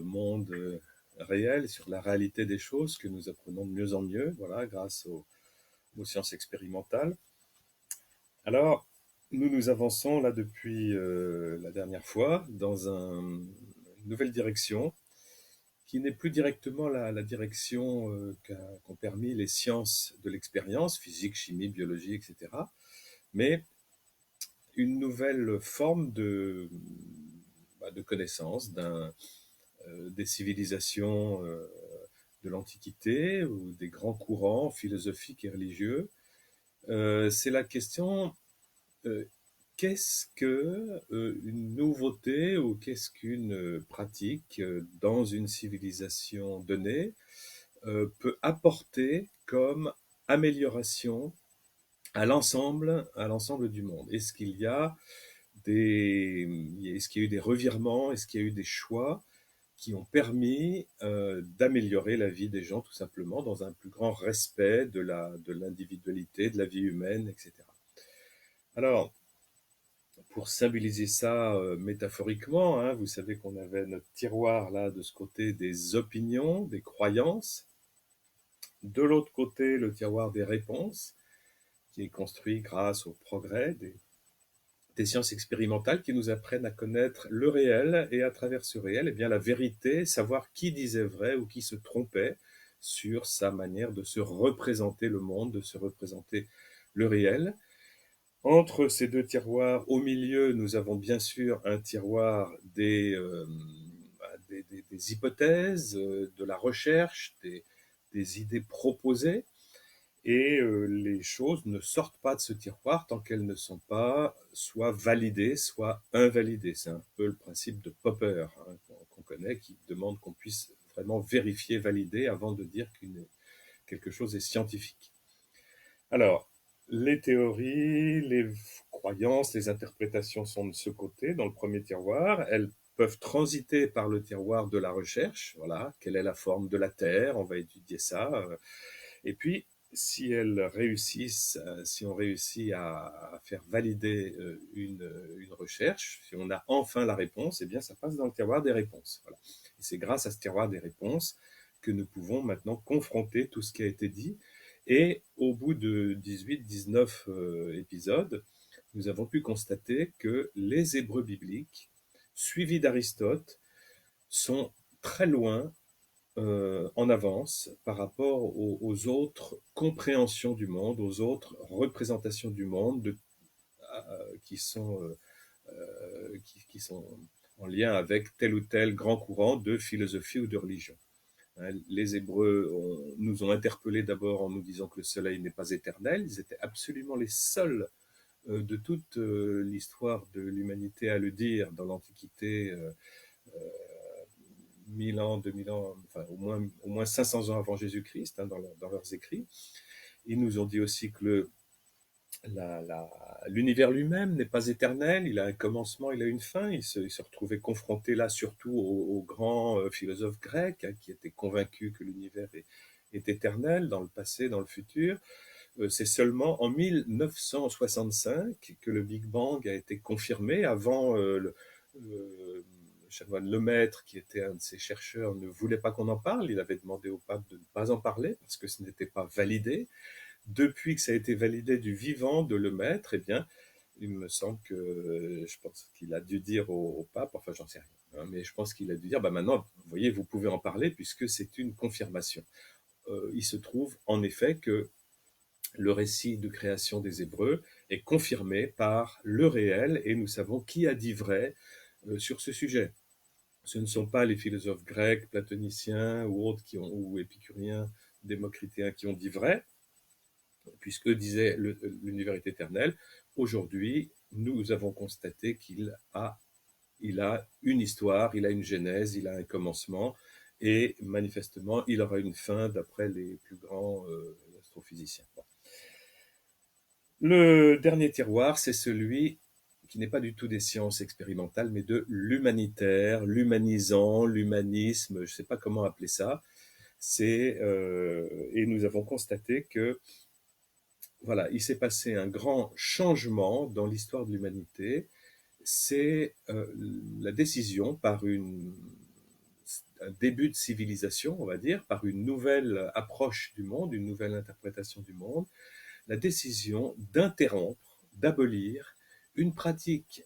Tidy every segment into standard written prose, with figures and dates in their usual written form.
monde réel, sur la réalité des choses que nous apprenons de mieux en mieux, voilà, grâce aux sciences expérimentales. Alors, nous avançons là depuis la dernière fois dans une nouvelle direction qui n'est plus directement la direction qu'ont permis les sciences de l'expérience, physique, chimie, biologie, etc., mais une nouvelle forme de connaissance des civilisations de l'Antiquité ou des grands courants philosophiques et religieux. C'est la question euh, qu'est-ce que une nouveauté ou qu'est-ce qu'une pratique dans une civilisation donnée peut apporter comme amélioration à l'ensemble du monde. Est-ce qu'il y a eu des revirements, est-ce qu'il y a eu des choix qui ont permis d'améliorer la vie des gens tout simplement dans un plus grand respect de l'individualité, de la vie humaine, etc. Alors, pour symboliser ça métaphoriquement, hein, vous savez qu'on avait notre tiroir là de ce côté des opinions, des croyances, de l'autre côté le tiroir des réponses, qui est construit grâce au progrès des sciences expérimentales qui nous apprennent à connaître le réel et à travers ce réel, eh bien, la vérité, savoir qui disait vrai ou qui se trompait sur sa manière de se représenter le monde, de se représenter le réel. Entre ces deux tiroirs, au milieu, nous avons bien sûr un tiroir des hypothèses, de la recherche, des idées proposées, et les choses ne sortent pas de ce tiroir tant qu'elles ne sont pas soit validées, soit invalidées. C'est un peu le principe de Popper, hein, qu'on connaît, qui demande qu'on puisse vraiment vérifier, valider avant de dire quelque chose est scientifique. Alors, les théories, les croyances, les interprétations sont de ce côté, dans le premier tiroir. Elles peuvent transiter par le tiroir de la recherche. Voilà, quelle est la forme de la Terre? On va étudier ça. Et puis, si elles réussissent, si on réussit à faire valider une recherche, si on a enfin la réponse, eh bien, ça passe dans le tiroir des réponses. Voilà. Et c'est grâce à ce tiroir des réponses que nous pouvons maintenant confronter tout ce qui a été dit. Et au bout de 18-19 épisodes, nous avons pu constater que les Hébreux bibliques, suivis d'Aristote, sont très loin en avance par rapport aux autres compréhensions du monde, aux autres représentations du monde qui sont en lien avec tel ou tel grand courant de philosophie ou de religion. Hein, les Hébreux nous ont interpellés d'abord en nous disant que le soleil n'est pas éternel. Ils étaient absolument les seuls de toute l'histoire de l'humanité à le dire dans l'Antiquité, 1000 ans, 2000 ans, enfin au moins 500 ans avant Jésus-Christ, hein, dans leurs écrits. Ils nous ont dit aussi que l'univers lui-même n'est pas éternel, il a un commencement, il a une fin. Il se retrouvait confronté là surtout aux grands philosophes grecs, hein, qui étaient convaincus que l'univers est éternel dans le passé, dans le futur. C'est seulement en 1965 que le Big Bang a été confirmé. Avant, le chanoine Lemaître, qui était un de ces chercheurs, ne voulait pas qu'on en parle. Il avait demandé au pape de ne pas en parler parce que ce n'était pas validé. Depuis que ça a été validé du vivant de Lemaître, eh bien, il me semble que je pense qu'il a dû dire au pape, enfin j'en sais rien, hein, mais je pense qu'il a dû dire, bah maintenant, vous voyez, vous pouvez en parler puisque c'est une confirmation. Il se trouve en effet que le récit de création des Hébreux est confirmé par le réel et nous savons qui a dit vrai sur ce sujet. Ce ne sont pas les philosophes grecs, platoniciens ou autres ou épicuriens, démocritéens qui ont dit vrai, puisqu'eux disaient l'univers est éternel. Aujourd'hui, nous avons constaté il a une histoire, il a une genèse, il a un commencement, et manifestement, il aura une fin d'après les plus grands astrophysiciens. Bon. Le dernier tiroir, c'est celui qui n'est pas du tout des sciences expérimentales, mais de l'humanitaire, l'humanisant, l'humanisme, je ne sais pas comment appeler ça. Et nous avons constaté que voilà, il s'est passé un grand changement dans l'histoire de l'humanité. C'est la décision par un début de civilisation, on va dire, par une nouvelle approche du monde, une nouvelle interprétation du monde, la décision d'interrompre, d'abolir une pratique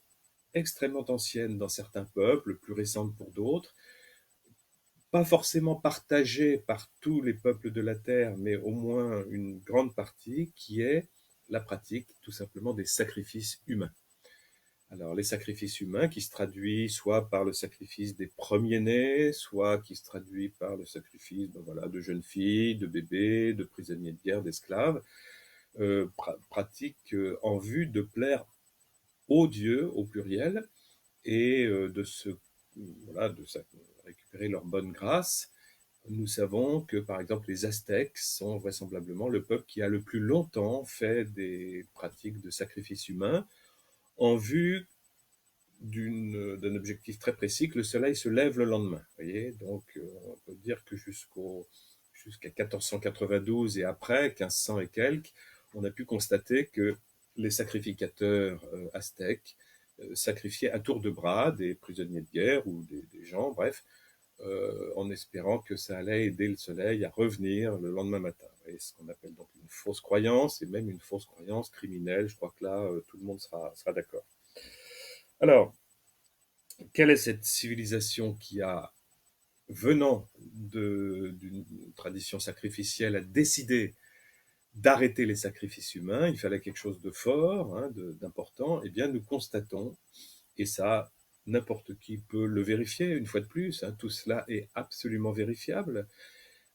extrêmement ancienne dans certains peuples, plus récente pour d'autres, pas forcément partagée par tous les peuples de la Terre, mais au moins une grande partie, qui est la pratique tout simplement des sacrifices humains. Alors les sacrifices humains qui se traduit soit par le sacrifice des premiers-nés, soit qui se traduit par le sacrifice voilà, de jeunes filles, de bébés, de prisonniers de guerre, d'esclaves, pratiques en vue de plaire aux dieux au pluriel et voilà, de récupérer leur bonne grâce. Nous savons que, par exemple, les Aztèques sont vraisemblablement le peuple qui a le plus longtemps fait des pratiques de sacrifice humain en vue d'un objectif très précis, que le soleil se lève le lendemain. Voyez, donc, on peut dire que jusqu'à 1492 et après, 1500 et quelques, on a pu constater que les sacrificateurs aztèques sacrifiaient à tour de bras des prisonniers de guerre ou des gens, bref, en espérant que ça allait aider le soleil à revenir le lendemain matin. Et ce qu'on appelle donc une fausse croyance, et même une fausse croyance criminelle. Je crois que là, tout le monde sera d'accord. Alors, quelle est cette civilisation qui a, venant d'une tradition sacrificielle, a décidé d'arrêter les sacrifices humains? Il fallait quelque chose de fort, hein, d'important. Eh bien, nous constatons, et ça, n'importe qui peut le vérifier, une fois de plus, hein, tout cela est absolument vérifiable.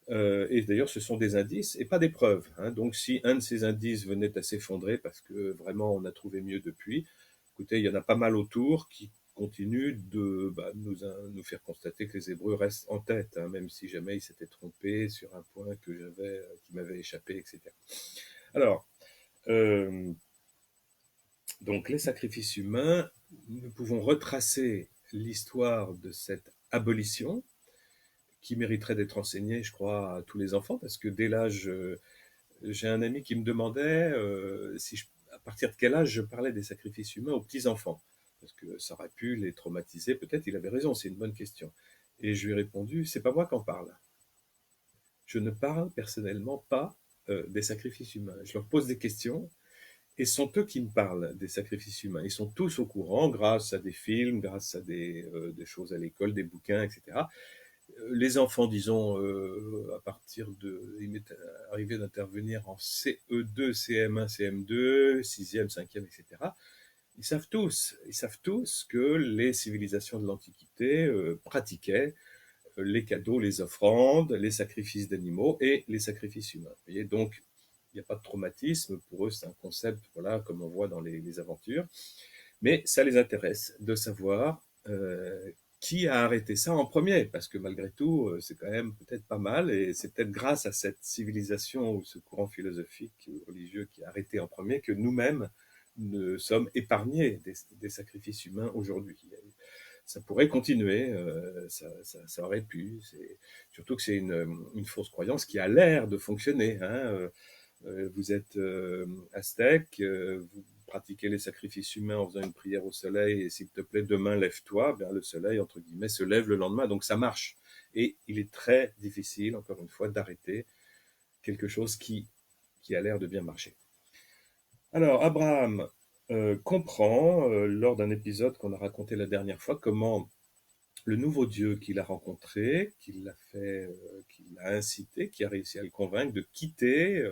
Et d'ailleurs, ce sont des indices et pas des preuves. Hein. Donc, si un de ces indices venait à s'effondrer parce que vraiment on a trouvé mieux depuis, écoutez, il y en a pas mal autour qui continuent de nous faire constater que les Hébreux restent en tête, hein, même si jamais ils s'étaient trompés sur un point qui m'avait échappé, etc. Alors, donc les sacrifices humains, nous pouvons retracer l'histoire de cette abolition qui mériterait d'être enseignée, je crois, à tous les enfants, parce que dès l'âge, j'ai un ami qui me demandait à partir de quel âge je parlais des sacrifices humains aux petits-enfants, parce que ça aurait pu les traumatiser, peut-être, il avait raison, c'est une bonne question. Et je lui ai répondu, c'est pas moi qui en parle. Je ne parle personnellement pas des sacrifices humains. Je leur pose des questions, et ce sont eux qui me parlent des sacrifices humains. Ils sont tous au courant, grâce à des films, grâce à des choses à l'école, des bouquins, etc. Les enfants, disons, à partir il m'est arrivé d'intervenir en CE2, CM1, CM2, 6e, 5e, etc. Ils savent tous que les civilisations de l'Antiquité pratiquaient les cadeaux, les offrandes, les sacrifices d'animaux et les sacrifices humains. Vous voyez, donc, il n'y a pas de traumatisme. Pour eux, c'est un concept, voilà, comme on voit dans les aventures. Mais ça les intéresse de savoir qui a arrêté ça en premier, parce que malgré tout, c'est quand même peut-être pas mal, et c'est peut-être grâce à cette civilisation ou ce courant philosophique ou religieux qui a arrêté en premier que nous-mêmes ne sommes épargnés des sacrifices humains aujourd'hui. Ça pourrait continuer, ça aurait pu, surtout que c'est une fausse croyance qui a l'air de fonctionner. Hein. Vous êtes aztèque, vous pratiquez les sacrifices humains en faisant une prière au soleil, et s'il te plaît, demain, lève-toi, bien, le soleil, entre guillemets, se lève le lendemain, donc ça marche. Et il est très difficile, encore une fois, d'arrêter quelque chose qui a l'air de bien marcher. Alors, Abraham comprend, lors d'un épisode qu'on a raconté la dernière fois, comment le nouveau Dieu qu'il a rencontré, qu'il l'a incité, qui a réussi à le convaincre de quitter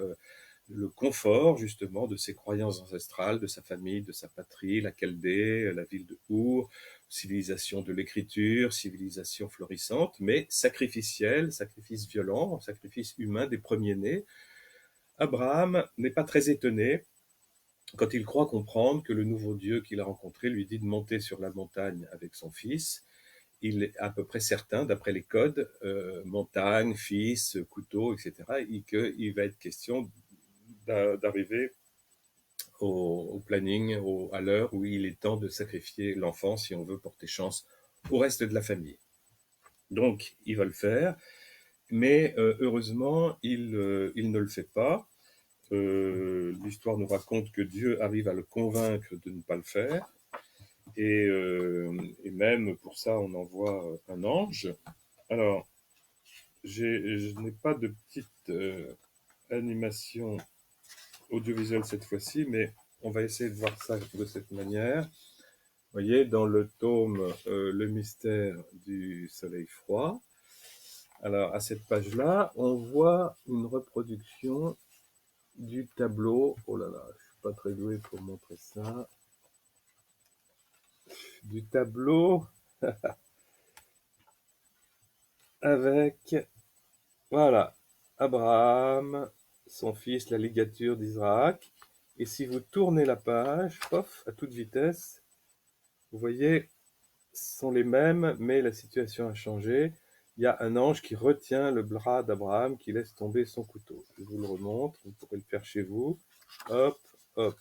le confort justement de ses croyances ancestrales, de sa famille, de sa patrie, la Chaldée, la ville de Our, civilisation de l'écriture, civilisation florissante, mais sacrificielle, sacrifice violent, sacrifice humain des premiers-nés. Abraham n'est pas très étonné quand il croit comprendre que le nouveau Dieu qu'il a rencontré lui dit de monter sur la montagne avec son fils. Il est à peu près certain, d'après les codes, montagne, fils, couteau, etc., et qu'il va être question d'arriver au planning, à l'heure où il est temps de sacrifier l'enfant si on veut porter chance au reste de la famille. Donc, il va le faire, mais heureusement, il ne le fait pas. L'histoire nous raconte que Dieu arrive à le convaincre de ne pas le faire, et même pour ça, on envoie un ange Alors, je n'ai pas de petite animation audiovisuelle cette fois-ci, mais on va essayer de voir ça de cette manière. Vous voyez, dans le tome Le mystère du soleil froid, alors à cette page-là, on voit une reproduction du tableau. Oh là là, je suis pas très doué pour montrer ça. Du tableau avec, voilà, Abraham, son fils, la ligature d'Isaac. Et si vous tournez la page, pof, à toute vitesse, vous voyez, ce sont les mêmes, mais la situation a changé. Il y a un ange qui retient le bras d'Abraham, qui laisse tomber son couteau. Je vous le remontre, vous pourrez le faire chez vous. Hop, hop,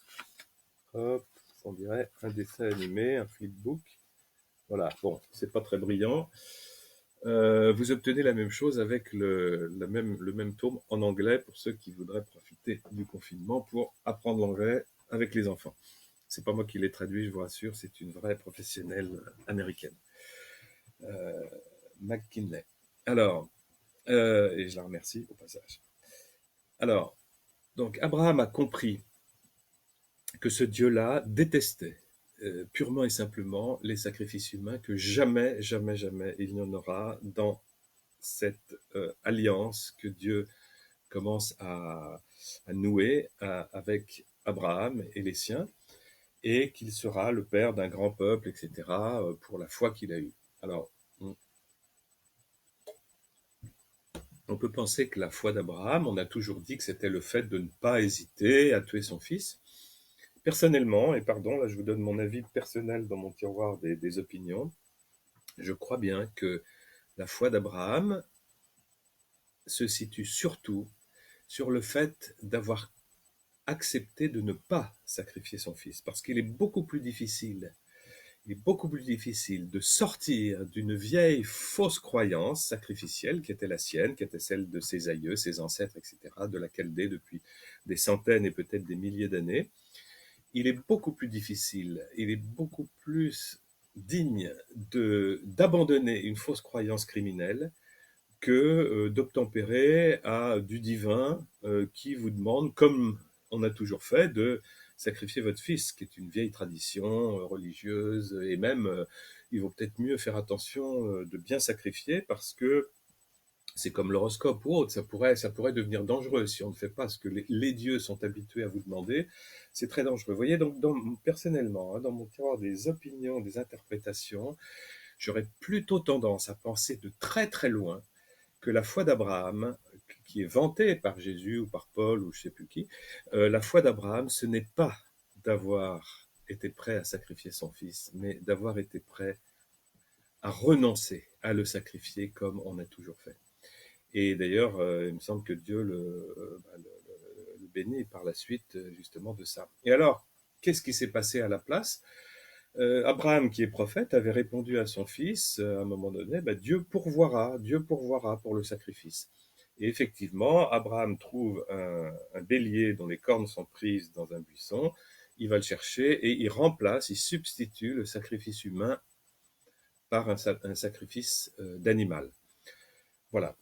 hop, on dirait un dessin animé, un flipbook. Voilà, bon, c'est pas très brillant. Vous obtenez la même chose avec le même tome en anglais pour ceux qui voudraient profiter du confinement pour apprendre l'anglais avec les enfants. C'est pas moi qui l'ai traduit, je vous rassure, c'est une vraie professionnelle américaine, McKinley. Alors, et je la remercie au passage. Alors, donc Abraham a compris que ce Dieu-là détestait purement et simplement les sacrifices humains, que jamais, jamais, jamais il n'y en aura dans cette alliance que Dieu commence à nouer avec Abraham et les siens, et qu'il sera le père d'un grand peuple, etc., pour la foi qu'il a eue. Alors, on peut penser que la foi d'Abraham, on a toujours dit que c'était le fait de ne pas hésiter à tuer son fils. Personnellement, et pardon, là je vous donne mon avis personnel dans mon tiroir des opinions, je crois bien que la foi d'Abraham se situe surtout sur le fait d'avoir accepté de ne pas sacrifier son fils, parce qu'il est beaucoup plus difficile, il est beaucoup plus difficile de sortir d'une vieille fausse croyance sacrificielle qui était la sienne, qui était celle de ses aïeux, ses ancêtres, etc., de la Chaldée depuis des centaines et peut-être des milliers d'années. Il est beaucoup plus difficile, il est beaucoup plus digne d'abandonner une fausse croyance criminelle que d'obtempérer à du divin qui vous demande, comme on a toujours fait, de sacrifier votre fils, qui est une vieille tradition religieuse, et même il vaut peut-être mieux faire attention de bien sacrifier parce que c'est comme l'horoscope ou autre, ça pourrait devenir dangereux si on ne fait pas ce que les dieux sont habitués à vous demander. C'est très dangereux. Vous voyez, donc personnellement, hein, dans mon tiroir des opinions, des interprétations, j'aurais plutôt tendance à penser de très très loin que la foi d'Abraham, qui est vantée par Jésus ou par Paul ou je ne sais plus qui, la foi d'Abraham, ce n'est pas d'avoir été prêt à sacrifier son fils, mais d'avoir été prêt à renoncer à le sacrifier comme on a toujours fait. Et d'ailleurs, il me semble que Dieu le bénit par la suite justement de ça. Et alors, qu'est-ce qui s'est passé à la place? Abraham, qui est prophète, avait répondu à son fils à un moment donné, bah, Dieu pourvoira pour le sacrifice. Et effectivement, Abraham trouve un bélier dont les cornes sont prises dans un buisson, il va le chercher et il remplace, il substitue le sacrifice humain par un sacrifice d'animal. Voilà.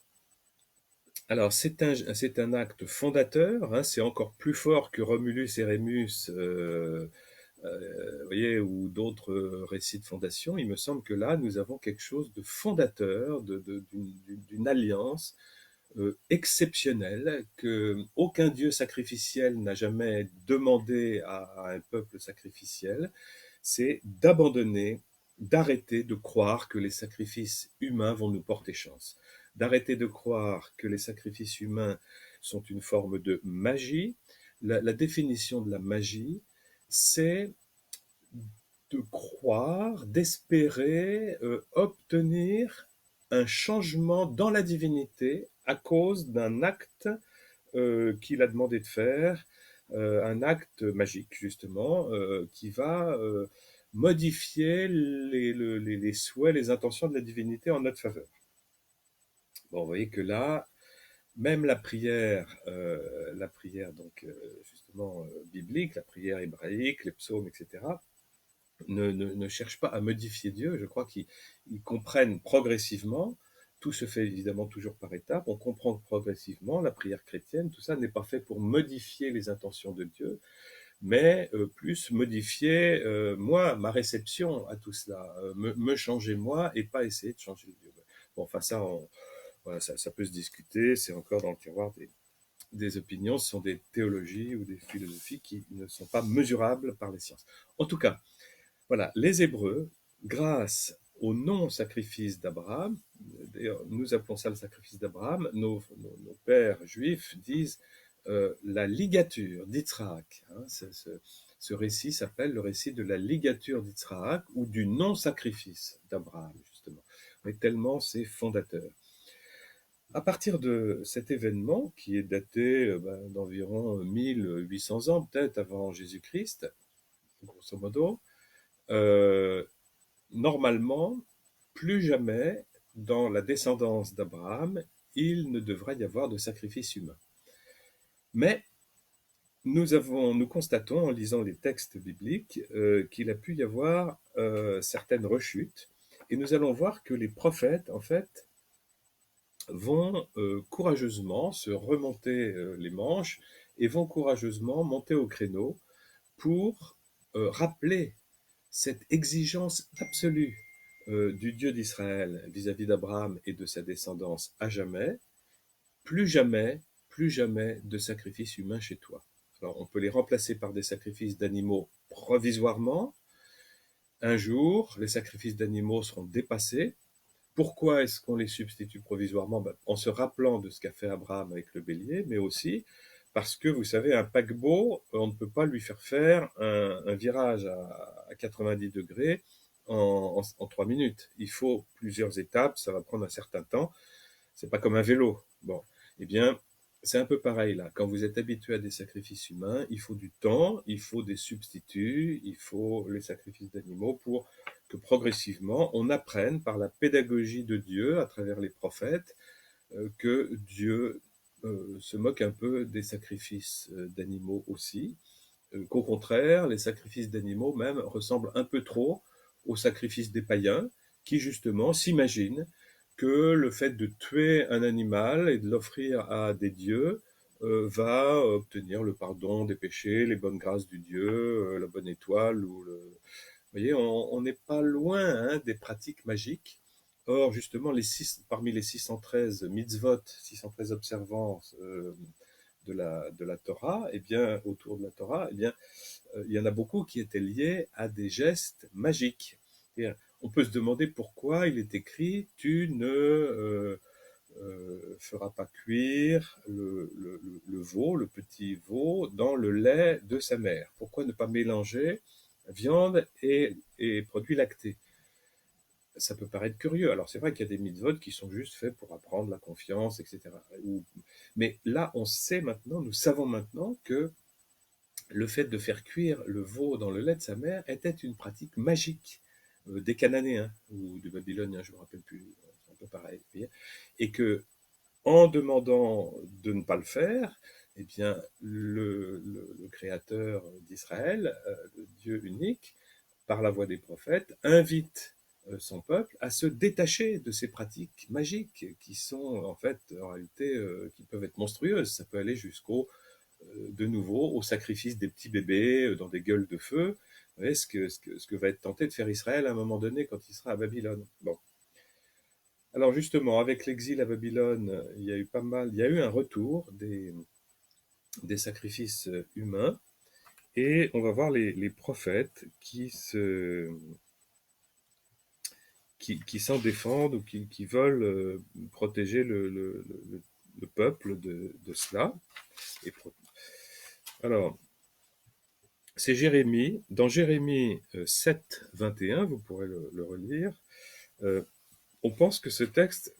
Alors, c'est un acte fondateur, hein, c'est encore plus fort que Romulus et Rémus, vous voyez, ou d'autres récits de fondation. Il me semble que là, nous avons quelque chose de fondateur, d'une alliance exceptionnelle, que aucun dieu sacrificiel n'a jamais demandé à un peuple sacrificiel, c'est d'abandonner, d'arrêter de croire que les sacrifices humains vont nous porter chance, d'arrêter de croire que les sacrifices humains sont une forme de magie. La définition de la magie, c'est de croire, d'espérer obtenir un changement dans la divinité à cause d'un acte qu'il a demandé de faire, un acte magique justement, qui va modifier les souhaits, les intentions de la divinité en notre faveur. Bon, vous voyez que là, même la prière donc justement biblique, la prière hébraïque, les psaumes, etc., ne cherchent pas à modifier Dieu. Je crois qu'ils comprennent progressivement tout se fait évidemment toujours par étapes. On comprend que progressivement, la prière chrétienne, tout ça n'est pas fait pour modifier les intentions de Dieu, mais plus modifier moi, ma réception à tout cela, me changer moi et pas essayer de changer Dieu. Bon, enfin ça, voilà, ça peut se discuter, c'est encore dans le tiroir des opinions, ce sont des théologies ou des philosophies qui ne sont pas mesurables par les sciences. En tout cas, voilà, les Hébreux, grâce au non-sacrifice d'Abraham, d'ailleurs nous appelons ça le sacrifice d'Abraham, nos pères juifs disent la ligature d'Yitzhak. Hein, ce récit s'appelle le récit de la ligature d'Yitzhak ou du non-sacrifice d'Abraham, justement. Mais tellement c'est fondateur. À partir de cet événement, qui est daté d'environ 1800 ans, peut-être avant Jésus-Christ, grosso modo, normalement, plus jamais, dans la descendance d'Abraham, il ne devrait y avoir de sacrifice humain. Mais nous constatons, en lisant les textes bibliques, qu'il a pu y avoir certaines rechutes, et nous allons voir que les prophètes, en fait, vont courageusement se remonter les manches et vont courageusement monter au créneau pour rappeler cette exigence absolue du Dieu d'Israël vis-à-vis d'Abraham et de sa descendance à jamais, plus jamais, plus jamais de sacrifices humains chez toi. Alors on peut les remplacer par des sacrifices d'animaux provisoirement. Un jour, les sacrifices d'animaux seront dépassés. Pourquoi est-ce qu'on les substitue provisoirement? En se rappelant de ce qu'a fait Abraham avec le bélier, mais aussi parce que, vous savez, un paquebot, on ne peut pas lui faire un virage à 90 degrés en 3 minutes. Il faut plusieurs étapes, ça va prendre un certain temps. C'est pas comme un vélo. Bon, eh bien, c'est un peu pareil là. Quand vous êtes habitué à des sacrifices humains, il faut du temps, il faut des substituts, il faut les sacrifices d'animaux pour que progressivement on apprenne par la pédagogie de Dieu à travers les prophètes que Dieu se moque un peu des sacrifices d'animaux aussi, qu'au contraire, les sacrifices d'animaux même ressemblent un peu trop aux sacrifices des païens qui justement s'imaginent que le fait de tuer un animal et de l'offrir à des dieux va obtenir le pardon des péchés, les bonnes grâces du Dieu, la bonne étoile. Vous voyez, on n'est pas loin des pratiques magiques. Or, justement, parmi les 613 mitzvot, 613 observances de la Torah, eh bien, autour de la Torah, eh bien, il y en a beaucoup qui étaient liés à des gestes magiques. On peut se demander pourquoi il est écrit « tu ne feras pas cuire le veau, le petit veau, dans le lait de sa mère ». Pourquoi ne pas mélanger viande et produits lactés? Ça peut paraître curieux. Alors c'est vrai qu'il y a des mitzvot qui sont juste faits pour apprendre la confiance, etc. Mais là, on sait maintenant, nous savons maintenant que le fait de faire cuire le veau dans le lait de sa mère était une pratique magique des Cananéens ou des Babyloniens, je ne me rappelle plus, c'est un peu pareil. Et que, en demandant de ne pas le faire, eh bien, le créateur d'Israël, le Dieu unique, par la voix des prophètes, invite son peuple à se détacher de ces pratiques magiques qui sont en fait, en réalité, qui peuvent être monstrueuses. Ça peut aller jusqu'au de nouveau au sacrifice des petits bébés dans des gueules de feu. Vous voyez ce que va être tenté de faire Israël à un moment donné quand il sera à Babylone. Bon. Alors justement, avec l'exil à Babylone, il y a eu un retour des sacrifices humains, et on va voir les prophètes qui s'en défendent ou qui veulent protéger le peuple de cela. Alors, c'est Jérémie. Dans Jérémie 7, 21, vous pourrez le relire, on pense que ce texte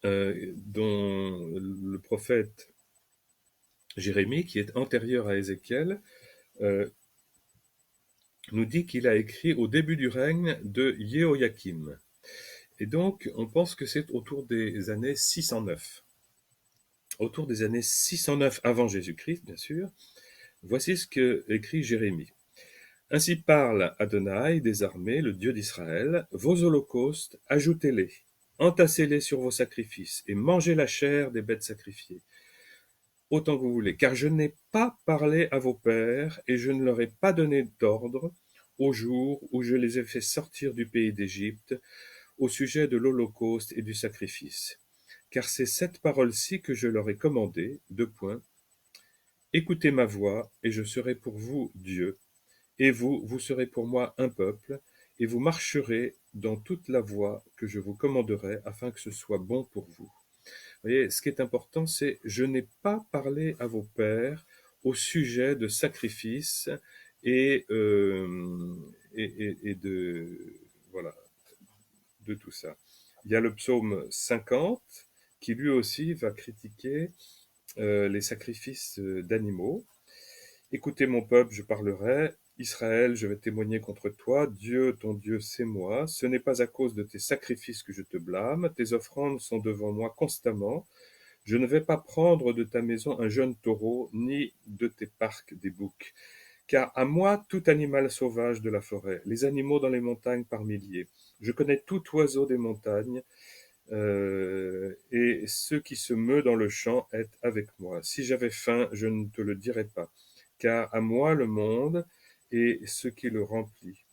dont le prophète Jérémie, qui est antérieur à Ézéchiel, nous dit qu'il a écrit au début du règne de Jéhoïakim. Et donc, on pense que c'est autour des années 609. Autour des années 609 avant Jésus-Christ, bien sûr. Voici ce que écrit Jérémie. Ainsi parle Adonai des armées, le Dieu d'Israël, vos holocaustes, ajoutez-les. entassez-les sur vos sacrifices, et mangez la chair des bêtes sacrifiées, autant que vous voulez, car je n'ai pas parlé à vos pères, et je ne leur ai pas donné d'ordre au jour où je les ai fait sortir du pays d'Égypte, au sujet de l'holocauste et du sacrifice. Car c'est cette parole-ci que je leur ai commandée, deux points. Écoutez ma voix, et je serai pour vous Dieu, et vous, vous serez pour moi un peuple, et vous marcherez dans toute la voie que je vous commanderai, afin que ce soit bon pour vous. Vous voyez, ce qui est important, c'est je n'ai pas parlé à vos pères au sujet de sacrifices et, et de voilà de tout ça. Il y a le psaume 50 qui lui aussi va critiquer les sacrifices d'animaux. Écoutez mon peuple, je parlerai. Israël, je vais témoigner contre toi. Dieu, ton Dieu, c'est moi. Ce n'est pas à cause de tes sacrifices que je te blâme. Tes offrandes sont devant moi constamment. Je ne vais pas prendre de ta maison un jeune taureau, ni de tes parcs des boucs. Car à moi tout animal sauvage de la forêt, les animaux dans les montagnes par milliers. Je connais tout oiseau des montagnes, et ceux qui se meut dans le champ est avec moi. Si j'avais faim, je ne te le dirais pas, car à moi le monde et ce qui le remplit.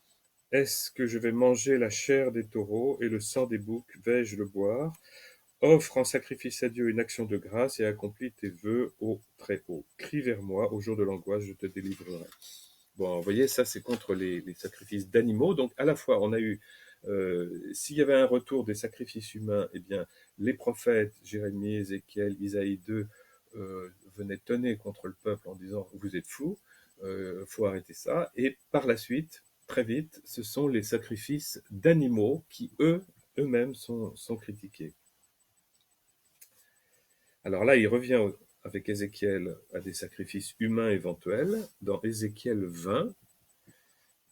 Est-ce que je vais manger la chair des taureaux et le sang des boucs vais-je le boire? Offre en sacrifice à Dieu une action de grâce et accomplis tes vœux au Très-Haut. Crie vers moi, au jour de l'angoisse, je te délivrerai. Bon, vous voyez, ça c'est contre les sacrifices d'animaux. Donc à la fois, on a eu, s'il y avait un retour des sacrifices humains, eh bien, les prophètes, Jérémie, Ézéchiel, Isaïe 2, venaient tonner contre le peuple en disant, vous êtes fous, faut arrêter ça. Et par la suite, très vite, ce sont les sacrifices d'animaux qui, eux-mêmes sont critiqués. Alors là, il revient avec Ézéchiel à des sacrifices humains éventuels. Dans Ézéchiel 20,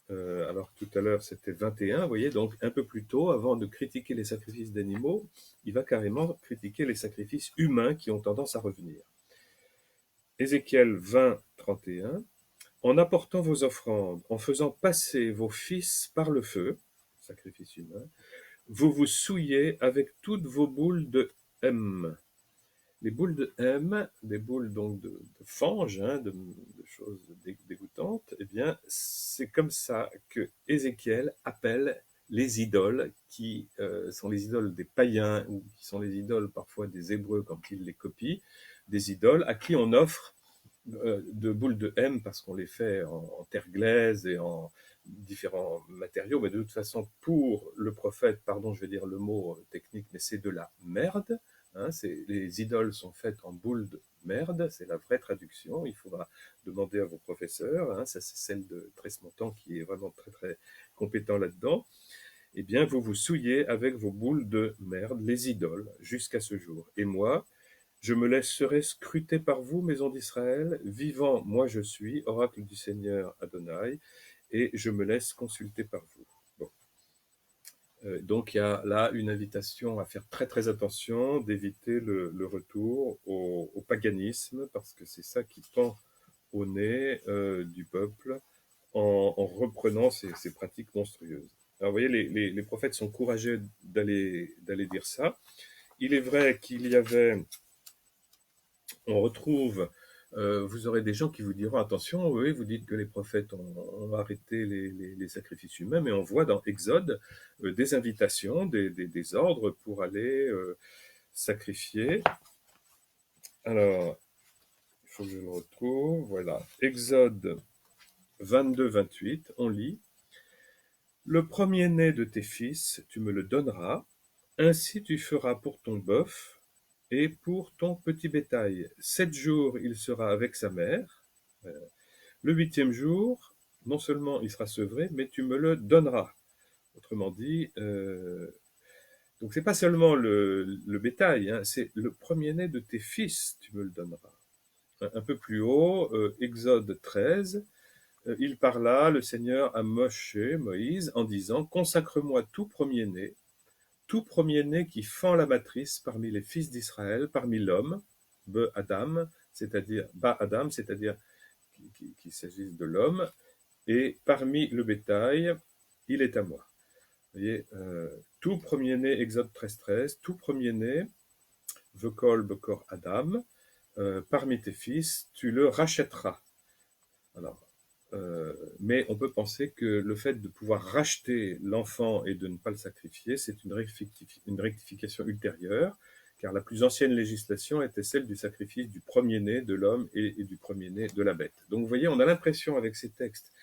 alors tout à l'heure c'était 21, vous voyez, donc un peu plus tôt, avant de critiquer les sacrifices d'animaux, il va carrément critiquer les sacrifices humains qui ont tendance à revenir. Ézéchiel 20, 31, en apportant vos offrandes, en faisant passer vos fils par le feu, sacrifice humain, vous vous souillez avec toutes vos boules de M. Les boules de M, des boules donc de fange, hein, de choses dégoûtantes, eh bien, c'est comme ça que Ézéchiel appelle les idoles qui sont les idoles des païens ou qui sont les idoles parfois des Hébreux quand ils les copient, des idoles à qui on offre de boules de M parce qu'on les fait en terre glaise et en différents matériaux, mais de toute façon, pour le prophète, pardon, je vais dire le mot technique, mais c'est de la merde. Hein, les idoles sont faites en boules de merde, c'est la vraie traduction. Il faudra demander à vos professeurs. Hein, ça, c'est celle de Tresmontant qui est vraiment très très compétent là-dedans. Eh bien, vous vous souillez avec vos boules de merde, les idoles, jusqu'à ce jour. Et moi, je me laisserai scruter par vous, maison d'Israël. Vivant, moi je suis, oracle du Seigneur Adonai, et je me laisse consulter par vous. Bon. Donc il y a là une invitation à faire très très attention, d'éviter le retour au paganisme, parce que c'est ça qui pend au nez du peuple en reprenant ces pratiques monstrueuses. Alors vous voyez, les prophètes sont courageux d'aller dire ça. Il est vrai qu'il y avait, on retrouve, vous aurez des gens qui vous diront attention, oui, vous dites que les prophètes ont arrêté les sacrifices humains, mais on voit dans Exode des invitations, des ordres pour aller sacrifier. Alors, il faut que je le retrouve, voilà. Exode 22-28, on lit. Le premier-né de tes fils, tu me le donneras, ainsi tu feras pour ton bœuf et pour ton petit bétail. 7 jours, il sera avec sa mère. Le 8e jour, non seulement il sera sevré, mais tu me le donneras. Autrement dit, donc c'est pas seulement le bétail, hein, c'est le premier-né de tes fils, tu me le donneras. Un peu plus haut, Exode 13, il parla, le Seigneur, à Moïse, en disant, consacre-moi tout premier-né qui fend la matrice parmi les fils d'Israël, parmi l'homme, Adam, c'est-à-dire Adam, c'est-à-dire qu'il s'agisse de l'homme, et parmi le bétail, il est à moi. Vous voyez, tout premier-né, Exode 13, tout premier-né, Vekol Bekor Adam, parmi tes fils, tu le rachèteras. Alors, mais on peut penser que le fait de pouvoir racheter l'enfant et de ne pas le sacrifier, c'est une rectification ultérieure, car la plus ancienne législation était celle du sacrifice du premier-né de l'homme et du premier-né de la bête. Donc vous voyez, on a l'impression avec ces textes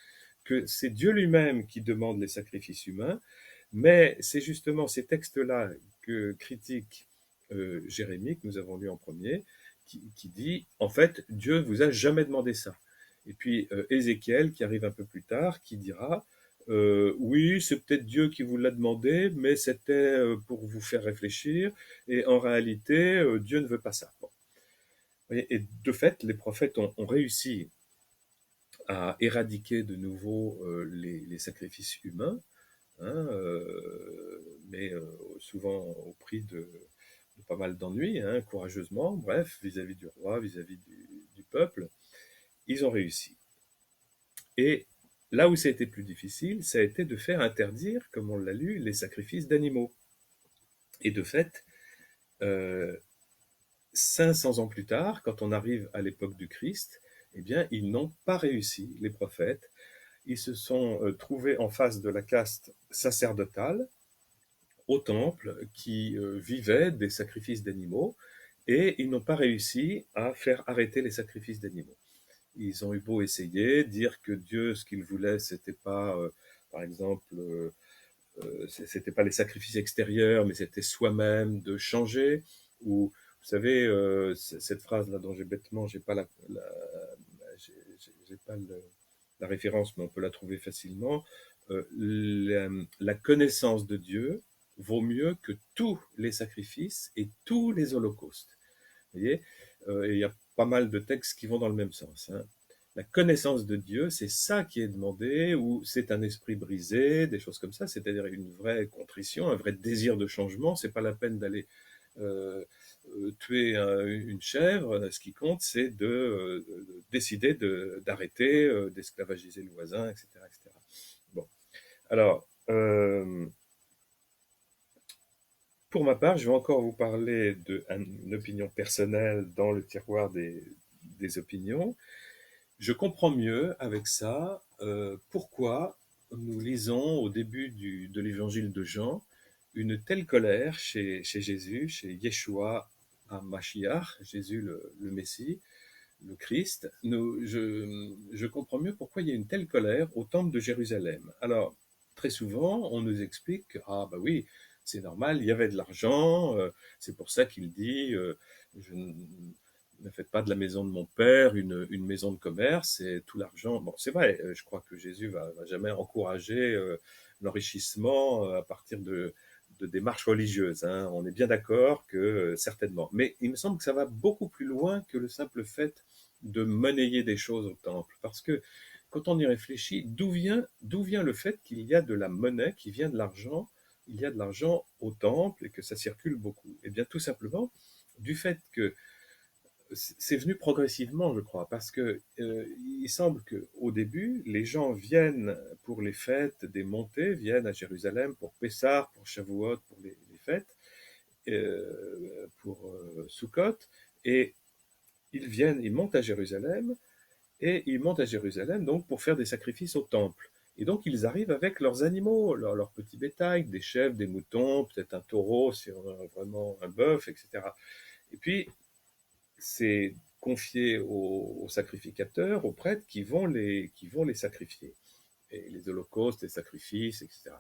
que c'est Dieu lui-même qui demande les sacrifices humains, mais c'est justement ces textes-là que critique Jérémie, que nous avons lu en premier, qui dit, en fait, Dieu ne vous a jamais demandé ça. Et puis Ézéchiel, qui arrive un peu plus tard, qui dira, oui, c'est peut-être Dieu qui vous l'a demandé, mais c'était pour vous faire réfléchir, et en réalité, Dieu ne veut pas ça. Bon. Et de fait, les prophètes ont réussi à éradiquer de nouveau les sacrifices humains, hein, mais souvent au prix de pas mal d'ennuis, hein, courageusement, bref, vis-à-vis du roi, vis-à-vis du peuple, ils ont réussi. Et là où ça a été plus difficile, ça a été de faire interdire, comme on l'a lu, les sacrifices d'animaux. Et de fait, 500 ans plus tard, quand on arrive à l'époque du Christ, eh bien, ils n'ont pas réussi, les prophètes. Ils se sont trouvés en face de la caste sacerdotale au temple qui vivait des sacrifices d'animaux et ils n'ont pas réussi à faire arrêter les sacrifices d'animaux. Ils ont eu beau essayer, dire que Dieu, ce qu'il voulait, c'était pas, par exemple, c'était pas les sacrifices extérieurs, mais c'était soi-même de changer. Ou, vous savez, cette phrase-là dont j'ai bêtement, j'ai pas j'ai pas la référence, mais on peut la trouver facilement. La connaissance de Dieu vaut mieux que tous les sacrifices et tous les holocaustes. Vous voyez, il y a pas mal de textes qui vont dans le même sens. Hein. La connaissance de Dieu, c'est ça qui est demandé, ou c'est un esprit brisé, des choses comme ça, c'est-à-dire une vraie contrition, un vrai désir de changement. C'est pas la peine d'aller euh, tuer une chèvre. Ce qui compte, c'est de décider d'arrêter, d'esclavagiser le voisin, etc., etc. Bon, alors. Pour ma part, je vais encore vous parler d'une opinion personnelle dans le tiroir des opinions. Je comprends mieux avec ça pourquoi nous lisons au début de l'évangile de Jean une telle colère chez Jésus, chez Yeshua HaMashiach, Jésus le Messie, le Christ. Je comprends mieux pourquoi il y a une telle colère au temple de Jérusalem. Alors, très souvent, on nous explique que, ah bah oui, c'est normal, il y avait de l'argent, c'est pour ça qu'il dit, je ne faites pas de la maison de mon père une maison de commerce, et tout l'argent. Bon, c'est vrai, je crois que Jésus va jamais encourager l'enrichissement à partir de démarches religieuses. Hein. On est bien d'accord que certainement. Mais il me semble que ça va beaucoup plus loin que le simple fait de monnayer des choses au temple. Parce que quand on y réfléchit, d'où vient le fait qu'il y a de la monnaie, qui vient de l'argent, il y a de l'argent au temple et que ça circule beaucoup? Eh bien, tout simplement du fait que c'est venu progressivement, je crois, parce que il semble qu'au début, les gens viennent pour les fêtes des montées, viennent à Jérusalem pour Pessah, pour Shavuot, pour les fêtes, pour Sukkot, et ils montent à Jérusalem, et ils montent à Jérusalem donc pour faire des sacrifices au temple. Et donc ils arrivent avec leurs animaux, leur petit bétail, des chèvres, des moutons, peut-être un taureau, si on a vraiment un bœuf, etc. Et puis c'est confié aux sacrificateurs, aux prêtres qui vont les sacrifier. Et les holocaustes, les sacrifices, etc.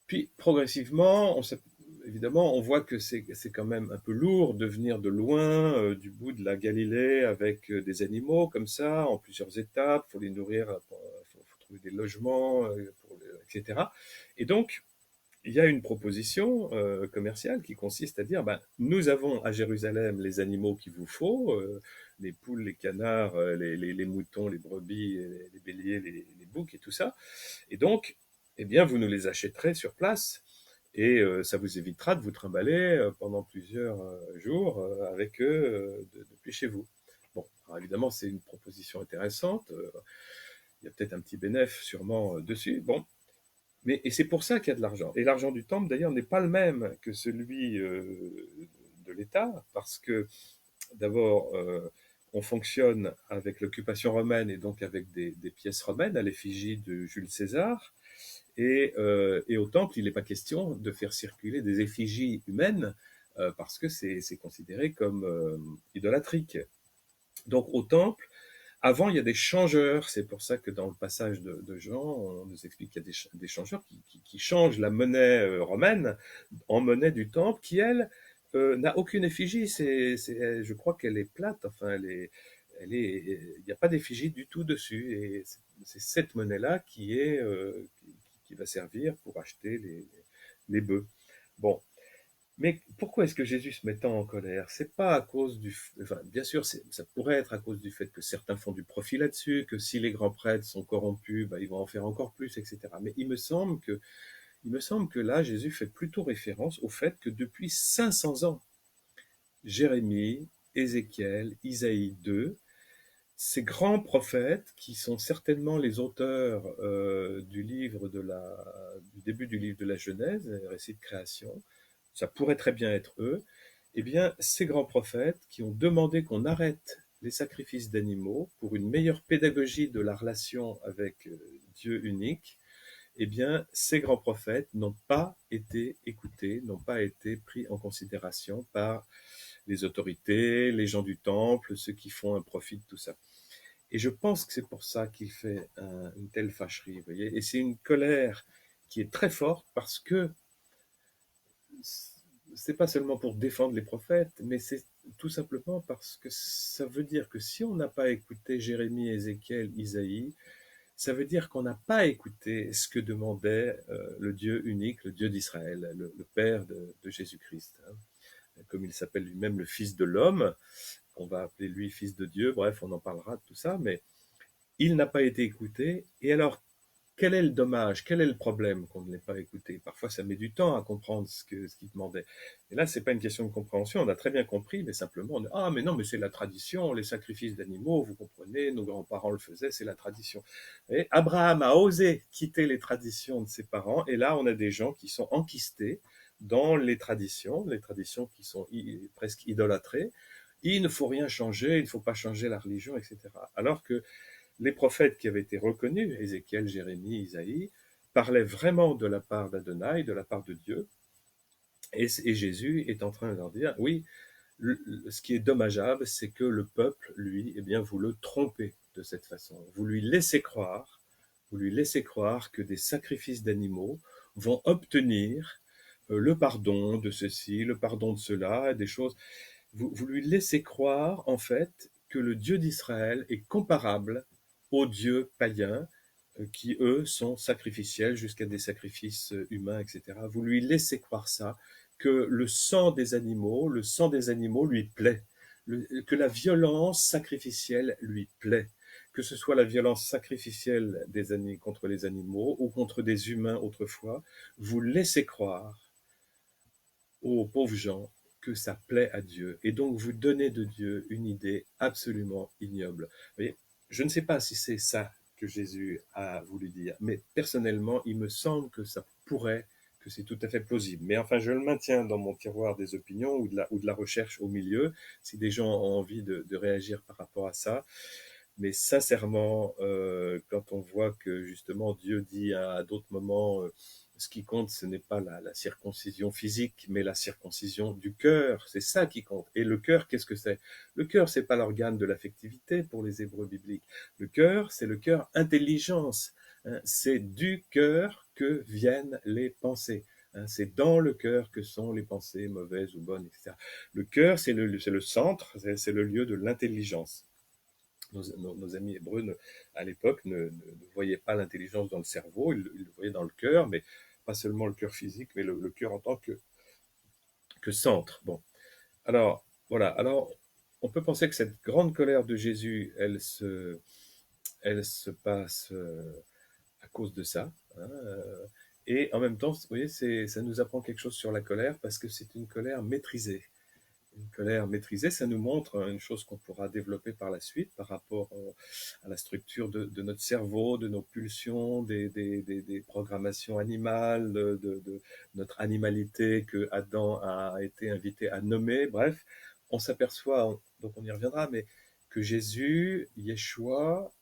Puis progressivement, évidemment, on voit que c'est quand même un peu lourd de venir de loin, du bout de la Galilée, avec des animaux comme ça, en plusieurs étapes, il faut les nourrir, faut trouver des logements, etc. Et donc, il y a une proposition commerciale qui consiste à dire, ben, nous avons à Jérusalem les animaux qu'il vous faut, les poules, les canards, les moutons, les brebis, les béliers, les boucs et tout ça. Et donc, eh bien, vous nous les achèterez sur place et ça vous évitera de vous trimballer pendant plusieurs jours avec eux depuis chez vous. Bon, alors évidemment, c'est une proposition intéressante. Il y a peut-être un petit bénéfice sûrement dessus. Bon, Et c'est pour ça qu'il y a de l'argent. Et l'argent du temple, d'ailleurs, n'est pas le même que celui de l'État, parce que d'abord, on fonctionne avec l'occupation romaine et donc avec des pièces romaines à l'effigie de Jules César. Et au temple, il n'est pas question de faire circuler des effigies humaines parce que c'est considéré comme idolâtrique. Donc au temple, avant, il y a des changeurs. C'est pour ça que dans le passage de Jean, on nous explique qu'il y a des changeurs qui changent la monnaie romaine en monnaie du temple, qui, elle, n'a aucune effigie. Je crois qu'elle est plate. Enfin, il n'y a pas d'effigie du tout dessus. Et c'est cette monnaie-là qui va servir pour acheter les bœufs. Bon, mais pourquoi est-ce que Jésus se met tant en colère? C'est pas à cause enfin, bien sûr, ça pourrait être à cause du fait que certains font du profit là-dessus, que si les grands prêtres sont corrompus, bah, ils vont en faire encore plus, etc. Mais il me semble que là, Jésus fait plutôt référence au fait que depuis 500 ans, Jérémie, Ézéchiel, Isaïe 2, ces grands prophètes, qui sont certainement les auteurs du début du livre de la Genèse, le récit de création, ça pourrait très bien être eux, eh bien, ces grands prophètes qui ont demandé qu'on arrête les sacrifices d'animaux pour une meilleure pédagogie de la relation avec Dieu unique, eh bien, ces grands prophètes n'ont pas été écoutés, n'ont pas été pris en considération par les autorités, les gens du temple, ceux qui font un profit de tout ça. Et je pense que c'est pour ça qu'il fait une telle fâcherie, vous voyez. Et c'est une colère qui est très forte parce que c'est pas seulement pour défendre les prophètes, mais c'est tout simplement parce que ça veut dire que si on n'a pas écouté Jérémie, Ézéchiel, Isaïe, ça veut dire qu'on n'a pas écouté ce que demandait le Dieu unique, le Dieu d'Israël, le Père de Jésus-Christ, hein. Comme il s'appelle lui-même le Fils de l'homme, on va appeler lui Fils de Dieu, bref, on en parlera de tout ça, mais il n'a pas été écouté. Et alors, quel est le dommage? Quel est le problème qu'on ne l'ait pas écouté? Parfois, ça met du temps à comprendre ce qu'il demandait. Et là, c'est pas une question de compréhension. On a très bien compris, mais simplement, ah, mais non, mais c'est la tradition, les sacrifices d'animaux, vous comprenez, nos grands-parents le faisaient, c'est la tradition. Et Abraham a osé quitter les traditions de ses parents, et là, on a des gens qui sont enquistés dans les traditions qui sont presque idolâtrées. Il ne faut rien changer, il ne faut pas changer la religion, etc. Alors que les prophètes qui avaient été reconnus, Ézéchiel, Jérémie, Isaïe, parlaient vraiment de la part d'Adonai, de la part de Dieu. Et Jésus est en train de leur dire, oui, ce qui est dommageable, c'est que le peuple, lui, eh bien, vous le trompez de cette façon. Vous lui laissez croire que des sacrifices d'animaux vont obtenir le pardon de ceci, le pardon de cela, des choses. Vous lui laissez croire, en fait, que le Dieu d'Israël est comparable aux dieux païens qui, eux, sont sacrificiels jusqu'à des sacrifices humains, etc. Vous lui laissez croire ça, que le sang des animaux lui plaît, que la violence sacrificielle lui plaît, que ce soit la violence sacrificielle contre les animaux ou contre des humains autrefois, vous laissez croire aux pauvres gens que ça plaît à Dieu. Et donc vous donnez de Dieu une idée absolument ignoble. Vous voyez, je ne sais pas si c'est ça que Jésus a voulu dire, mais personnellement, il me semble que ça pourrait, que c'est tout à fait plausible. Mais enfin, je le maintiens dans mon tiroir des opinions ou de la recherche au milieu, si des gens ont envie de réagir par rapport à ça. Mais sincèrement, quand on voit que justement Dieu dit à d'autres moments, ce qui compte, ce n'est pas la circoncision physique, mais la circoncision du cœur. C'est ça qui compte. Et le cœur, qu'est-ce que c'est? Le cœur, c'est pas l'organe de l'affectivité pour les Hébreux bibliques. Le cœur, c'est le cœur intelligence, hein. C'est du cœur que viennent les pensées, hein. C'est dans le cœur que sont les pensées mauvaises ou bonnes, etc. Le cœur, c'est le centre, c'est le lieu de l'intelligence. Nos amis hébreux, à l'époque, ne voyaient pas l'intelligence dans le cerveau, ils le voyaient dans le cœur, mais pas seulement le cœur physique, mais le cœur en tant que centre. Bon, alors, voilà. Alors, on peut penser que cette grande colère de Jésus, elle se passe à cause de ça, hein, et en même temps, vous voyez, ça nous apprend quelque chose sur la colère, parce que c'est une colère maîtrisée. une colère maîtrisée, ça nous montre une chose qu'on pourra développer par la suite par rapport à la structure de notre cerveau, de nos pulsions, des programmations animales, de notre animalité que Adam a été invité à nommer. Bref, on s'aperçoit, donc on y reviendra, mais que Jésus, Yeshua,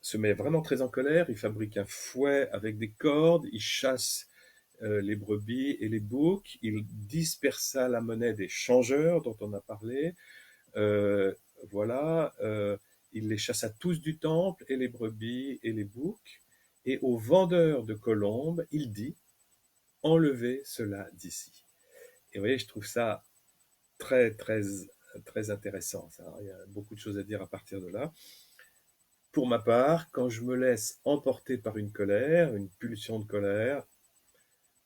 se met vraiment très en colère. Il fabrique un fouet avec des cordes, il chasse les brebis et les boucs. Il dispersa la monnaie des changeurs dont on a parlé. Euh, voilà, il les chassa tous du temple, et les brebis et les boucs. Et aux vendeurs de colombes, il dit, enlevez cela d'ici. Et vous voyez, je trouve ça très, très, très intéressant. Ça. Il y a beaucoup de choses à dire à partir de là. Pour ma part, quand je me laisse emporter par une colère, une pulsion de colère,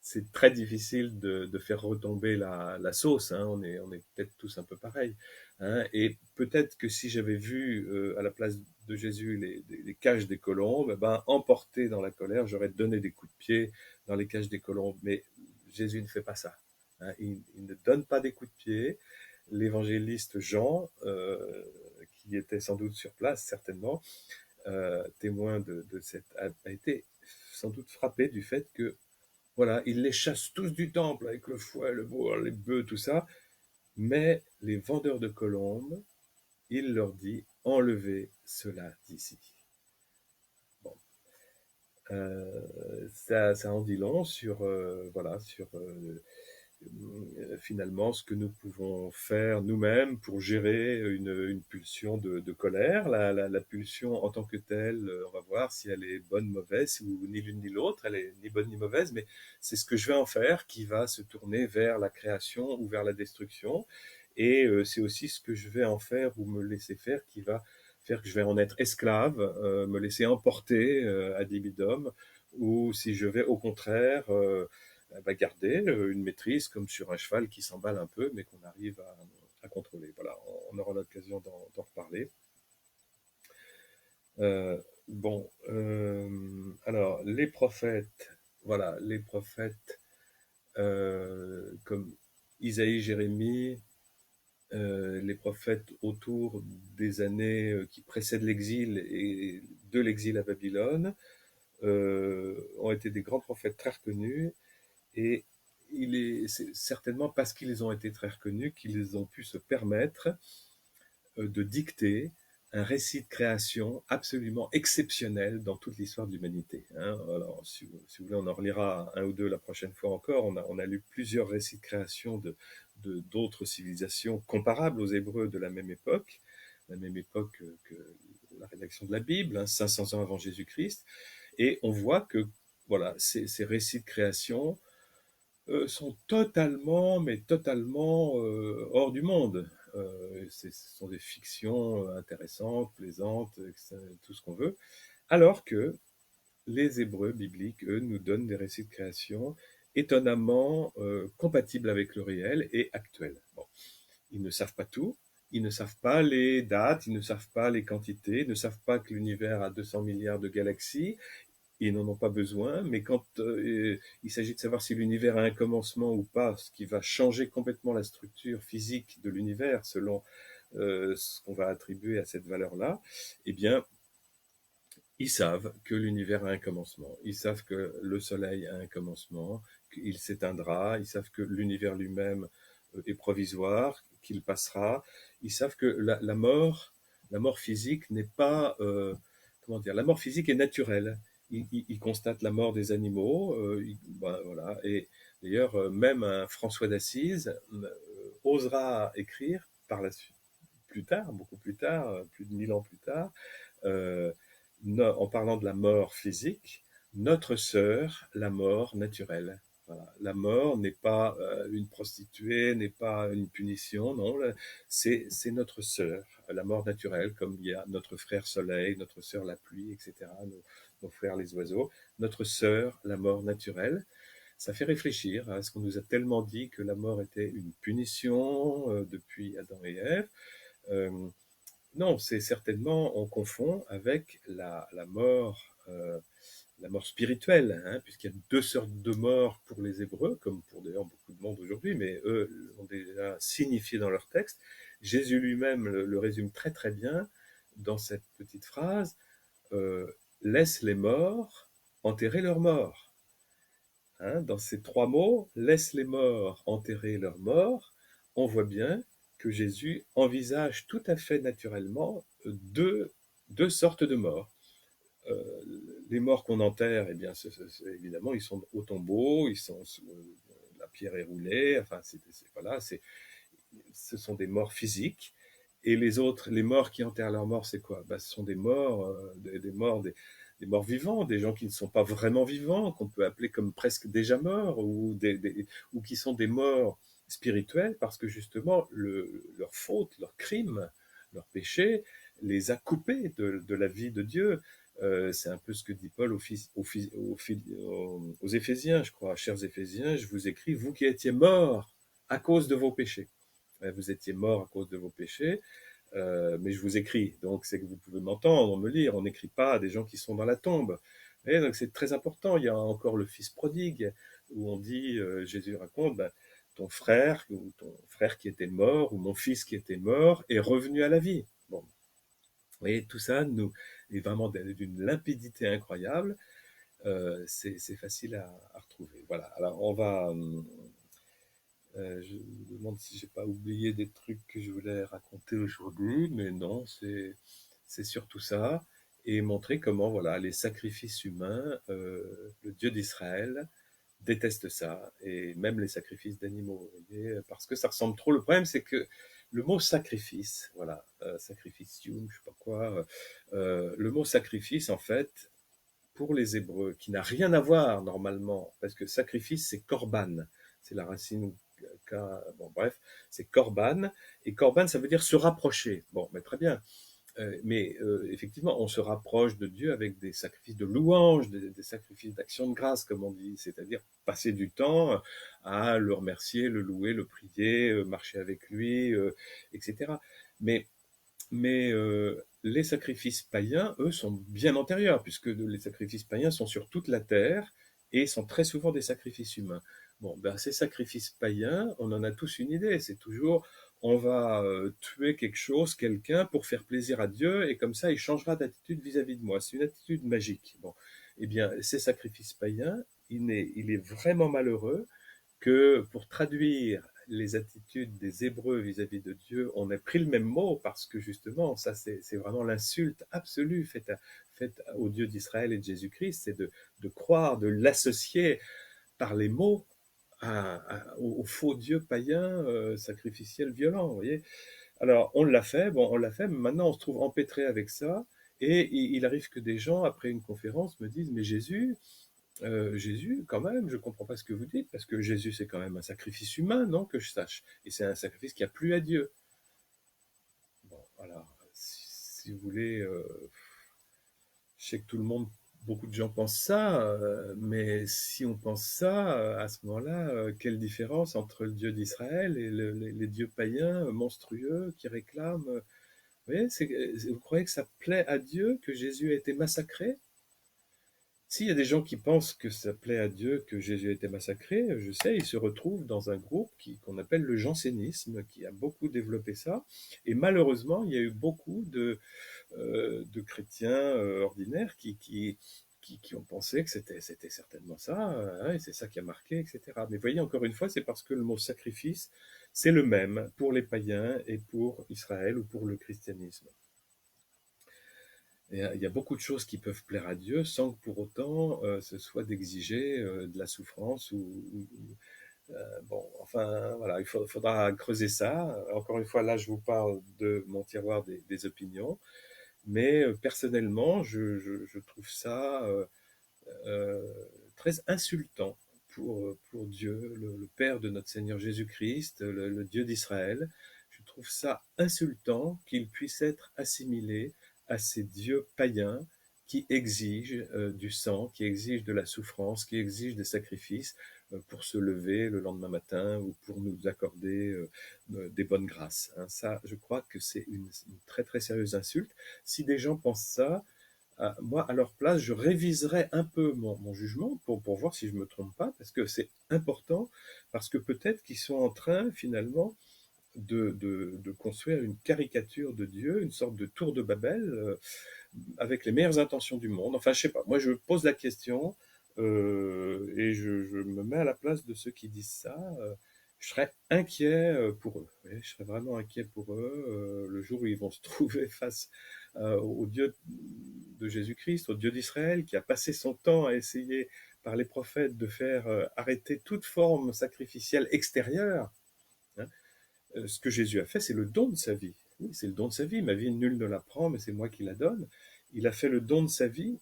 c'est très difficile de faire retomber la sauce. Hein. On est peut-être tous un peu pareils. Hein. Et peut-être que si j'avais vu à la place de Jésus les cages des colombes, eh ben, emporté dans la colère, j'aurais donné des coups de pied dans les cages des colombes. Mais Jésus ne fait pas ça. Hein. Il ne donne pas des coups de pied. L'évangéliste Jean, qui était sans doute sur place, certainement, témoin de cette, a été sans doute frappé du fait que voilà, il les chasse tous du temple avec le fouet, le bourg, les bœufs, tout ça. Mais les vendeurs de colombes, il leur dit enlevez cela d'ici. Bon, ça en dit long sur voilà sur finalement ce que nous pouvons faire nous-mêmes pour gérer une pulsion de colère. La pulsion en tant que telle, on va voir si elle est bonne, mauvaise, ou ni l'une ni l'autre, elle est ni bonne ni mauvaise, mais c'est ce que je vais en faire qui va se tourner vers la création ou vers la destruction. Et c'est aussi ce que je vais en faire ou me laisser faire qui va faire que je vais en être esclave, me laisser emporter ad libidum, ou si je vais au contraire va garder une maîtrise comme sur un cheval qui s'emballe un peu, mais qu'on arrive à contrôler. Voilà, on aura l'occasion d'en reparler. Bon, alors les prophètes, voilà, les prophètes comme Isaïe, Jérémie, les prophètes autour des années qui précèdent l'exil et de l'exil à Babylone ont été des grands prophètes très reconnus. Et c'est certainement parce qu'ils ont été très reconnus qu'ils ont pu se permettre de dicter un récit de création absolument exceptionnel dans toute l'histoire de l'humanité. Hein. Alors, si vous voulez, on en relira un ou deux la prochaine fois encore. On a lu plusieurs récits de création d'autres civilisations comparables aux Hébreux de la même époque que la rédaction de la Bible, hein, 500 ans avant Jésus-Christ. Et on voit que voilà, ces récits de création sont totalement, mais totalement hors du monde. Ce sont des fictions intéressantes, plaisantes, tout ce qu'on veut, alors que les Hébreux bibliques, eux, nous donnent des récits de création étonnamment compatibles avec le réel et actuels. Bon, ils ne savent pas tout, ils ne savent pas les dates, ils ne savent pas les quantités, ils ne savent pas que l'univers a 200 milliards de galaxies, ils n'en ont pas besoin, mais quand il s'agit de savoir si l'univers a un commencement ou pas, ce qui va changer complètement la structure physique de l'univers selon ce qu'on va attribuer à cette valeur-là, eh bien, ils savent que l'univers a un commencement, ils savent que le soleil a un commencement, qu'il s'éteindra, ils savent que l'univers lui-même est provisoire, qu'il passera, ils savent que la mort physique n'est pas, comment dire, la mort physique est naturelle. Ils constatent la mort des animaux, ben, voilà, et d'ailleurs, même un François d'Assise osera écrire par la suite, plus tard, beaucoup plus tard, plus de 1000 ans plus tard, euh, en parlant de la mort physique, notre sœur, la mort naturelle. Voilà. La mort n'est pas une prostituée, n'est pas une punition, non, c'est notre sœur, la mort naturelle, comme il y a notre frère soleil, notre sœur la pluie, etc., nos frères les oiseaux. Notre sœur, la mort naturelle. Ça fait réfléchir à ce qu'on nous a tellement dit que la mort était une punition depuis Adam et Ève. Euh, non, c'est certainement, on confond avec la mort, la mort spirituelle, hein, puisqu'il y a deux sortes de morts pour les Hébreux, comme pour d'ailleurs beaucoup de monde aujourd'hui, mais eux l'ont déjà signifié dans leur texte. Jésus lui-même le résume très très bien dans cette petite phrase, laisse les morts enterrer leurs morts. Hein, dans ces trois mots, laisse les morts enterrer leurs morts, on voit bien que Jésus envisage tout à fait naturellement deux sortes de morts. Euh, les morts qu'on enterre, eh bien, évidemment, ils sont au tombeau, ils sont la pierre est roulée, enfin, voilà, ce sont des morts physiques. Et les autres, les morts qui enterrent leurs morts, c'est quoi? Ce sont des morts, des morts vivants, des gens qui ne sont pas vraiment vivants, qu'on peut appeler comme presque déjà morts, ou qui sont des morts spirituels, parce que justement, leur faute, leur crime, leur péché, les a coupés de la vie de Dieu. C'est un peu ce que dit Paul aux Éphésiens, je crois. Chers Éphésiens, je vous écris, vous qui étiez morts à cause de vos péchés. Vous étiez morts à cause de vos péchés, mais je vous écris. Donc, c'est que vous pouvez m'entendre, me lire. On n'écrit pas à des gens qui sont dans la tombe. Et donc, c'est très important. Il y a encore le fils prodigue, où on dit, Jésus raconte, ton frère, ou ton frère qui était mort, ou mon fils qui était mort, est revenu à la vie. Bon. Et tout ça nous est vraiment d'une limpidité incroyable. C'est facile à retrouver. Voilà. Alors, on va. Je me demande si j'ai pas oublié des trucs que je voulais raconter aujourd'hui, mais non, c'est surtout ça, et montrer comment voilà les sacrifices humains, le Dieu d'Israël déteste ça, et même les sacrifices d'animaux, vous voyez, parce que ça ressemble trop. Le problème, c'est que le mot sacrifice, voilà, sacrificium, je sais pas quoi, le mot sacrifice, en fait, pour les Hébreux, qui n'a rien à voir normalement, parce que sacrifice, c'est korban, c'est la racine, bon bref, c'est korban, et korban, ça veut dire se rapprocher. Bon, mais très bien. Mais effectivement, on se rapproche de Dieu avec des sacrifices de louange, des sacrifices d'action de grâce, comme on dit, c'est-à-dire passer du temps à le remercier, le louer, le prier, marcher avec lui, etc. Mais les sacrifices païens, eux, sont bien antérieurs, puisque les sacrifices païens sont sur toute la terre et sont très souvent des sacrifices humains. Bon, ces sacrifices païens, on en a tous une idée. C'est toujours, on va tuer quelque chose, quelqu'un, pour faire plaisir à Dieu, et comme ça, il changera d'attitude vis-à-vis de moi. C'est une attitude magique. Bon, eh bien, ces sacrifices païens, il est vraiment malheureux que pour traduire les attitudes des Hébreux vis-à-vis de Dieu, on a pris le même mot parce que justement, ça c'est vraiment l'insulte absolue faite au Dieu d'Israël et de Jésus-Christ, c'est de croire, de l'associer par les mots au faux Dieu païen, sacrificiel, violent. Vous voyez. Alors on l'a fait, bon, on l'a fait, mais maintenant on se trouve empêtré avec ça. Et il arrive que des gens, après une conférence, me disent, mais Jésus, quand même, je ne comprends pas ce que vous dites, parce que Jésus, c'est quand même un sacrifice humain, non, que je sache. Et c'est un sacrifice qui a plu à Dieu. Bon, alors, si vous voulez, je sais que tout le monde, beaucoup de gens pensent ça, mais si on pense ça, à ce moment-là, quelle différence entre le Dieu d'Israël et les dieux païens monstrueux qui réclament. Vous voyez, vous croyez que ça plaît à Dieu que Jésus a été massacré? S'il y a des gens qui pensent que ça plaît à Dieu que Jésus a été massacré, je sais, ils se retrouvent dans un groupe qu'on appelle le jansénisme, qui a beaucoup développé ça. Et malheureusement, il y a eu beaucoup de chrétiens ordinaires qui ont pensé que c'était certainement ça, hein, et c'est ça qui a marqué, etc. Mais voyez, encore une fois, c'est parce que le mot sacrifice, c'est le même pour les païens et pour Israël ou pour le christianisme. Il y a beaucoup de choses qui peuvent plaire à Dieu sans que pour autant ce soit d'exiger de la souffrance bon, enfin voilà, faudra creuser ça. Encore une fois, là, je vous parle de mon tiroir des opinions, mais personnellement, je trouve ça euh, très insultant pour Dieu, le Père de notre Seigneur Jésus-Christ, le Dieu d'Israël. Je trouve ça insultant qu'il puisse être assimilé à ces dieux païens qui exigent du sang, qui exigent de la souffrance, qui exigent des sacrifices pour se lever le lendemain matin ou pour nous accorder des bonnes grâces. Hein. Ça, je crois que c'est une très très sérieuse insulte. Si des gens pensent ça, moi, à leur place, je réviserais un peu mon jugement pour voir si je me trompe pas, parce que c'est important, parce que peut-être qu'ils sont en train, finalement, de construire une caricature de Dieu, une sorte de tour de Babel, avec les meilleures intentions du monde. Enfin, je sais pas. Moi, je pose la question et je me mets à la place de ceux qui disent ça. Je serais inquiet pour eux. Oui, je serais vraiment inquiet pour eux le jour où ils vont se trouver face au Dieu de Jésus-Christ, au Dieu d'Israël, qui a passé son temps à essayer par les prophètes de faire arrêter toute forme sacrificielle extérieure. Hein. Ce que Jésus a fait, c'est le don de sa vie. Oui, c'est le don de sa vie. Ma vie, nul ne la prend, mais c'est moi qui la donne. Il a fait le don de sa vie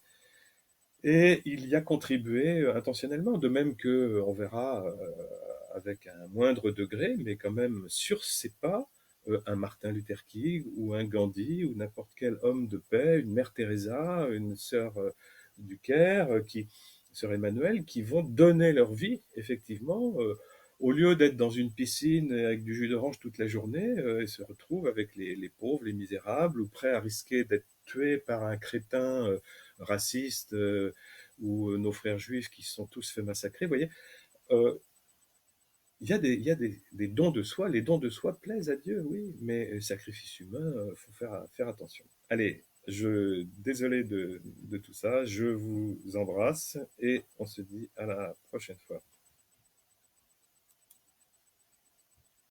et il y a contribué intentionnellement, de même que, on verra avec un moindre degré, mais quand même sur ses pas, un Martin Luther King ou un Gandhi ou n'importe quel homme de paix, une mère Teresa, une sœur du Caire, sœur Emmanuel, qui vont donner leur vie, effectivement, au lieu d'être dans une piscine avec du jus d'orange toute la journée, ils se retrouvent avec les pauvres, les misérables, ou prêts à risquer d'être tués par un crétin raciste ou nos frères juifs qui se sont tous fait massacrer. Vous voyez, euh, il y a des dons de soi. Les dons de soi plaisent à Dieu, oui, mais sacrifice humain, il faut faire attention. Allez, désolé de tout ça, je vous embrasse et on se dit à la prochaine fois.